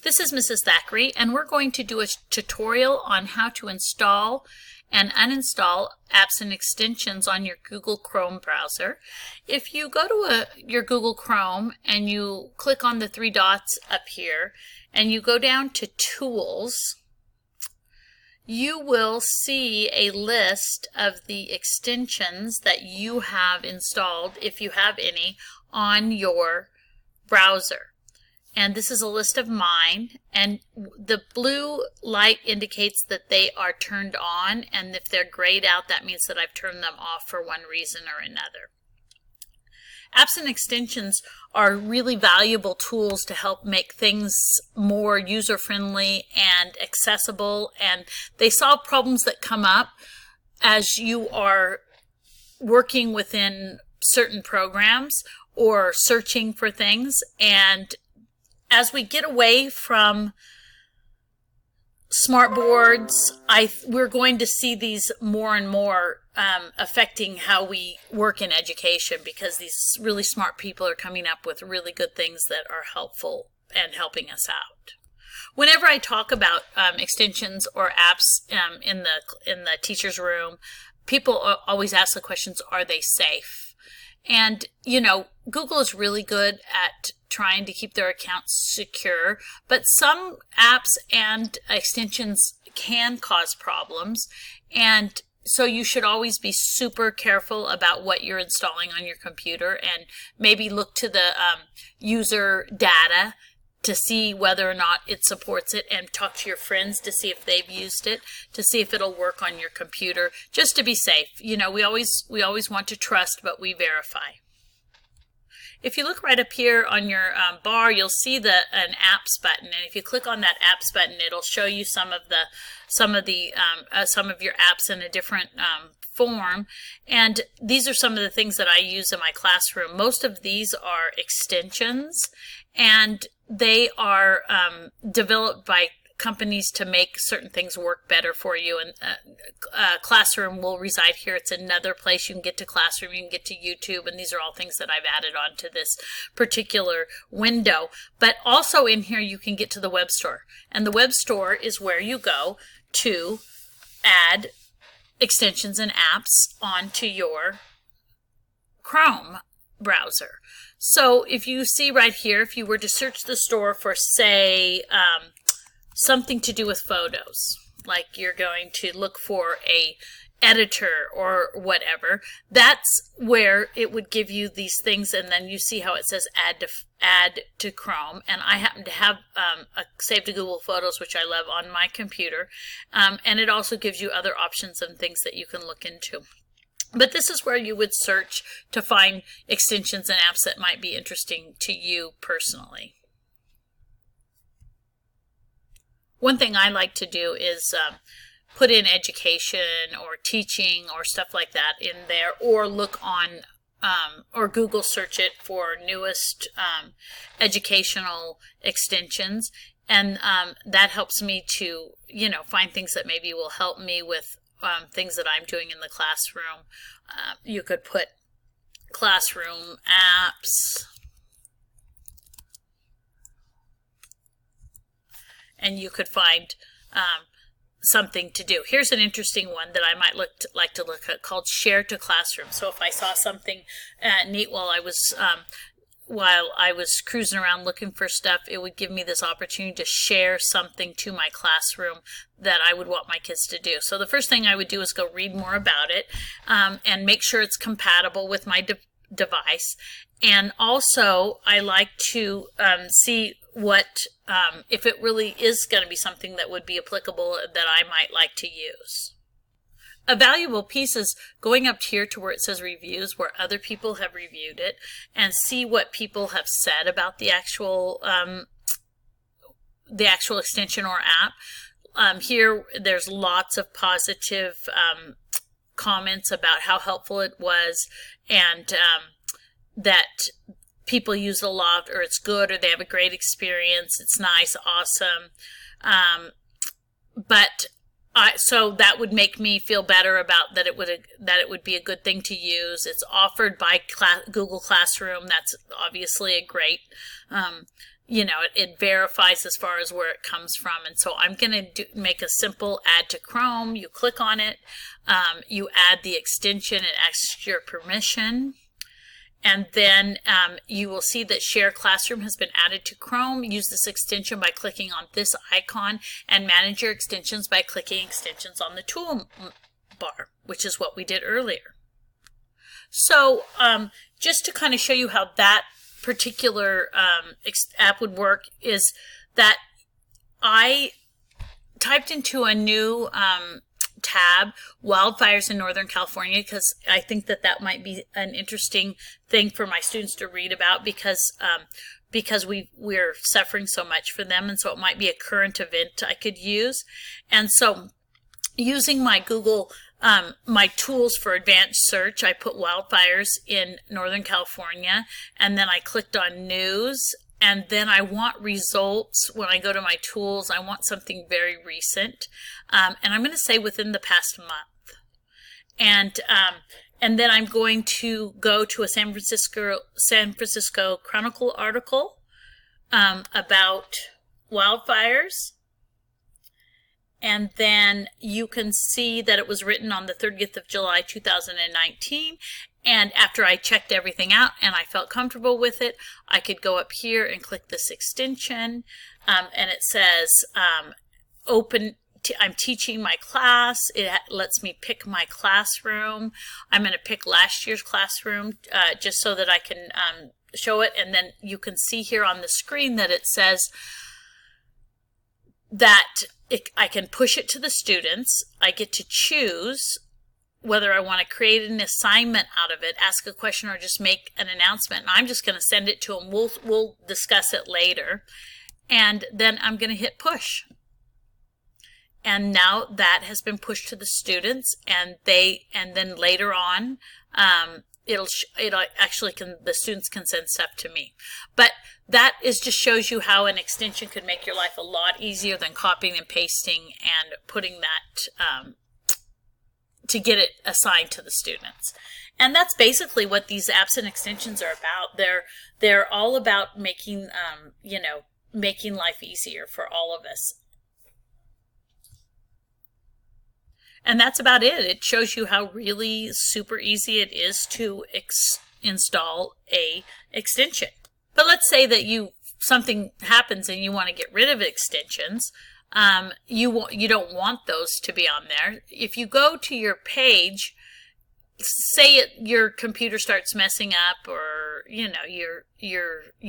This is Mrs. Thackeray, and we're going to do a tutorial on how to install and uninstall apps and extensions on your Google Chrome browser. If you go to your Google Chrome and you click on the three dots up here and you go down to Tools, you will see a list of the extensions that you have installed, if you have any, on your browser. And this is a list of mine, and the blue light indicates that they are turned on, and if they're grayed out, that means that I've turned them off for one reason or another. Apps and extensions are really valuable tools to help make things more user-friendly and accessible, and they solve problems that come up as you are working within certain programs or searching for things. And as we get away from smart boards, we're going to see these more and more affecting how we work in education, because these really smart people are coming up with really good things that are helpful and helping us out. Whenever I talk about extensions or apps in the teacher's room, people always ask the questions, are they safe? And, you know, Google is really good at trying to keep their accounts secure, but some apps and extensions can cause problems, and so you should always be super careful about what you're installing on your computer, and maybe look to the user data to see whether or not it supports it, and talk to your friends to see if they've used it, to see if it'll work on your computer, just to be safe. You know, we always want to trust, but we verify. If you look right up here on your bar, you'll see an apps button, and if you click on that apps button, it'll show you some of your apps in a different form. And these are some of the things that I use in my classroom. Most of these are extensions, and they are developed by companies to make certain things work better for you. And Classroom will reside here. It's another place you can get to Classroom, you can get to YouTube, and these are all things that I've added onto this particular window. But also in here you can get to the web store, and the web store is where you go to add extensions and apps onto your Chrome browser. So if you see right here, if you were to search the store for, say, something to do with photos, like you're going to look for a editor or whatever, that's where it would give you these things. And then you see how it says add to Chrome, and I happen to have a Save to Google Photos, which I love, on my computer, and it also gives you other options and things that you can look into. But this is where you would search to find extensions and apps that might be interesting to you personally. One thing I like to do is put in education or teaching or stuff like that in there, or look on or Google search it for newest educational extensions, and that helps me to, you know, find things that maybe will help me with things that I'm doing in the classroom. You could put classroom apps, and you could find something to do. Here's an interesting one that I might like to look at, called Share to Classroom. So if I saw something neat while I was cruising around looking for stuff, it would give me this opportunity to share something to my classroom that I would want my kids to do. So the first thing I would do is go read more about it and make sure it's compatible with my device. And also I like to see what if it really is going to be something that would be applicable that I might like to use. A valuable piece is going up here to where it says reviews, where other people have reviewed it, and see what people have said about the actual extension or app. Here there's lots of positive comments about how helpful it was, and that people use it a lot, or it's good, or they have a great experience, it's nice, awesome. So that would make me feel better about that it would be a good thing to use. It's offered by Google Classroom. That's obviously a great it verifies as far as where it comes from. And so I'm going to make a simple add to Chrome. You click on it, you add the extension, it asks your permission. And then you will see that Share Classroom has been added to Chrome. Use this extension by clicking on this icon, and manage your extensions by clicking extensions on the toolbar, which is what we did earlier. So just to kind of show you how that particular app would work is that I typed into a new tab, wildfires in Northern California, because I think that might be an interesting thing for my students to read about, because we're suffering so much for them, and so it might be a current event I could use. And so using my Google, my tools for advanced search, I put wildfires in Northern California, and then I clicked on news. And then I want results. When I go to my tools, I want something very recent. And I'm going to say within the past month. And then I'm going to go to a San Francisco Chronicle article about wildfires. And then you can see that it was written on the 30th of July, 2019. And after I checked everything out and I felt comfortable with it, I could go up here and click this extension. And it says, I'm teaching my class. It lets me pick my classroom. I'm going to pick last year's classroom just so that I can show it. And then you can see here on the screen that it says that I can push it to the students. I get to choose whether I want to create an assignment out of it, ask a question, or just make an announcement. And I'm just going to send it to them. We'll discuss it later. And then I'm going to hit push. And now that has been pushed to the students, and then later on, the students can send stuff to me. But that just shows you how an extension could make your life a lot easier than copying and pasting and putting that to get it assigned to the students. And that's basically what these apps and extensions are about. They're all about making making life easier for all of us. And that's about it. It shows you how really super easy it is to install a extension. But let's say that something happens and you want to get rid of extensions. You don't want those to be on there. If you go to your page, say your computer starts messing up, or you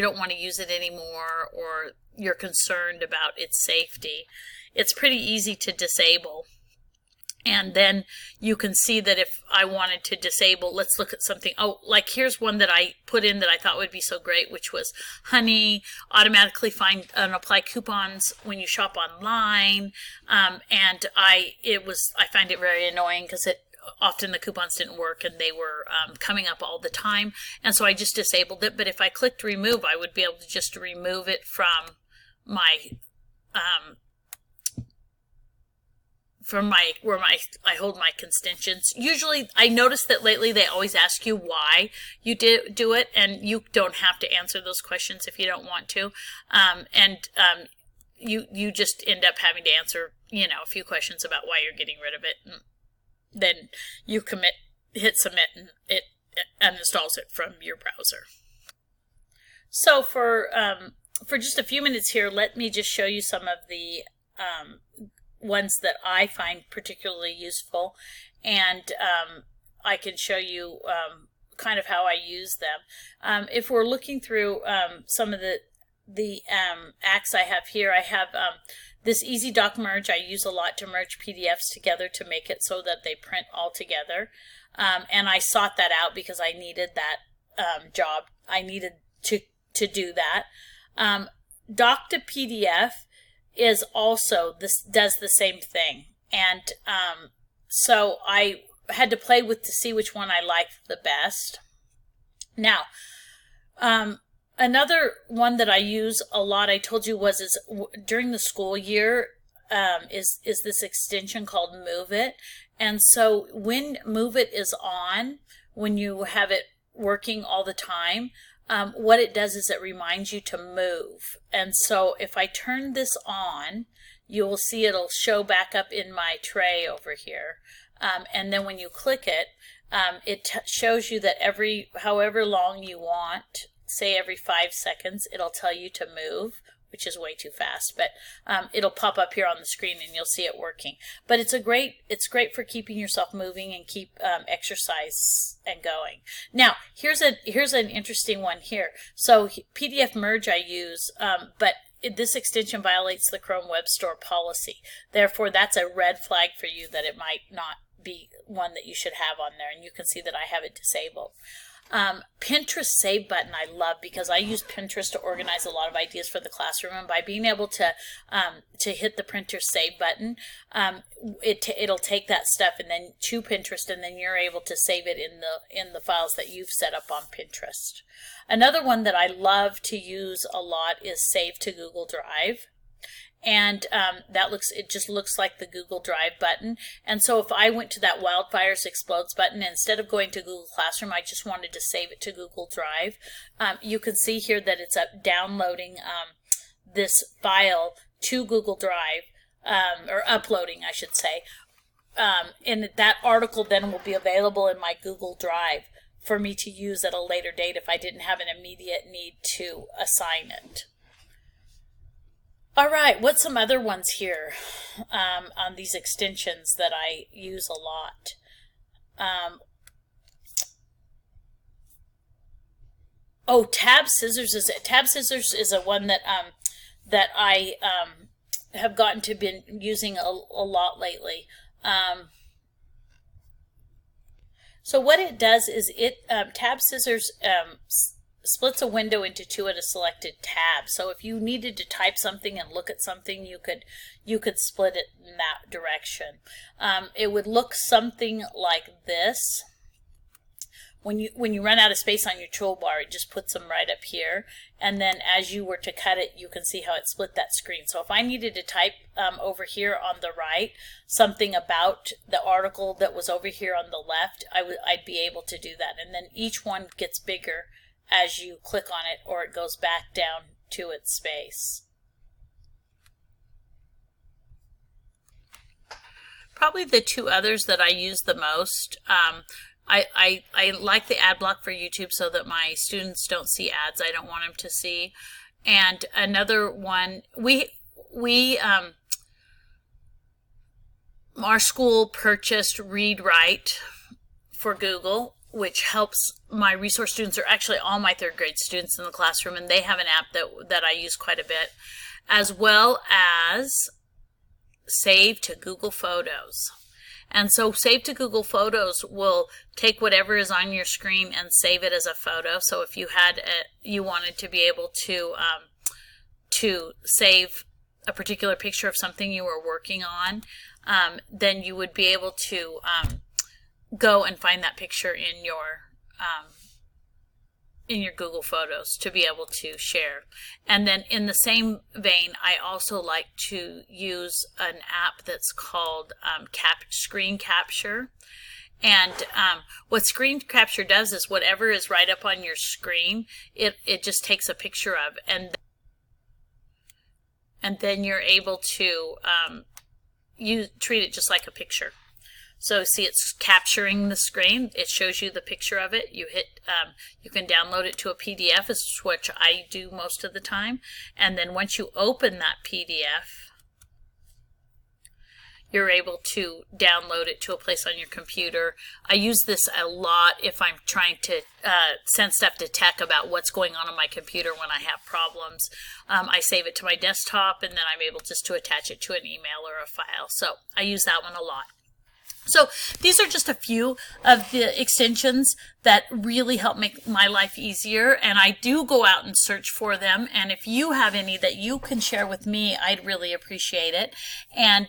don't want to use it anymore, or you're concerned about its safety, it's pretty easy to disable. And then you can see that if I wanted to disable, let's look at something. Oh, like here's one that I put in that I thought would be so great, which was Honey, automatically find and apply coupons when you shop online. And I find it very annoying because often the coupons didn't work and they were coming up all the time. And so I just disabled it. But if I clicked remove, I would be able to just remove it from where I hold my extensions. Usually, I notice that lately they always ask you why you do it, and you don't have to answer those questions if you don't want to. You just end up having to answer a few questions about why you're getting rid of it, and then you hit submit, and it uninstalls it from your browser. So for just a few minutes here, let me just show you some of the ones that I find particularly useful, and I can show you kind of how I use them. If we're looking through some of the acts I have here, I have this Easy Doc Merge. I use a lot to merge PDFs together to make it so that they print all together, and I sought that out because I needed that job. I needed to do that. Doc to PDF is also does the same thing, and so I had to play with to see which one I liked the best. Now, another one that I use a lot, I told you, is during the school year, is this extension called Move It. And so when Move It is on, when you have it working all the time, what it does is it reminds you to move. And so if I turn this on, you will see it'll show back up in my tray over here. And then when you click it, it shows you that however long you want, say every 5 seconds, it'll tell you to move, which is way too fast, but it'll pop up here on the screen and you'll see it working. But it's great for keeping yourself moving and keep exercise and going. Now, here's an interesting one here. So PDF merge I use, but this extension violates the Chrome Web Store policy. Therefore, that's a red flag for you that it might not be one that you should have on there, and you can see that I have it disabled. Pinterest save button I love, because I use Pinterest to organize a lot of ideas for the classroom, and by being able to hit the Pinterest save button, it'll take that stuff and then to Pinterest, and then you're able to save it in the files that you've set up on Pinterest. Another one that I love to use a lot is Save to Google Drive. And it just looks like the Google Drive button. And so if I went to that Wildfires Explodes button, instead of going to Google Classroom, I just wanted to save it to Google Drive. You can see here that it's downloading this file to Google Drive, or uploading, I should say. And that article then will be available in my Google Drive for me to use at a later date if I didn't have an immediate need to assign it. All right, what's some other ones here on these extensions that I use a lot? Tab Scissors is a one that that I have gotten to been using a lot lately. So what it does is Tab Scissors splits a window into two at a selected tab. So if you needed to type something and look at something, you could split it in that direction. It would look something like this. When you run out of space on your toolbar, it just puts them right up here. And then as you were to cut it, you can see how it split that screen. So if I needed to type over here on the right something about the article that was over here on the left, I'd be able to do that. And then each one gets bigger as you click on it, or it goes back down to its space. Probably the two others that I use the most, I like the ad block for YouTube so that my students don't see ads I don't want them to see. And another one, our school purchased Read Write for Google, which helps my resource students, or actually all my third grade students in the classroom, and they have an app that I use quite a bit, as well as Save to Google Photos. And so Save to Google Photos will take whatever is on your screen and save it as a photo. So if you wanted to be able to save a particular picture of something you were working on, then you would be able to go and find that picture in your Google Photos to be able to share. And then in the same vein, I also like to use an app that's called Screen Capture. And what Screen Capture does is whatever is right up on your screen, it just takes a picture of, and then you're able to treat it just like a picture. So see, it's capturing the screen. It shows you the picture of it. You can download it to a PDF, which I do most of the time. And then once you open that PDF, you're able to download it to a place on your computer. I use this a lot if I'm trying to send stuff to TEC about what's going on my computer when I have problems. I save it to my desktop, and then I'm able just to attach it to an email or a file. So I use that one a lot. So these are just a few of the extensions that really help make my life easier, and I do go out and search for them. And if you have any that you can share with me, I'd really appreciate it. And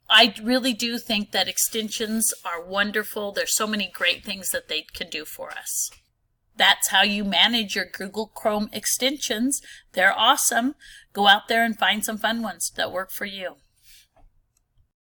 I really do think that extensions are wonderful. There's so many great things that they can do for us. That's how you manage your Google Chrome extensions. They're awesome. Go out there and find some fun ones that work for you.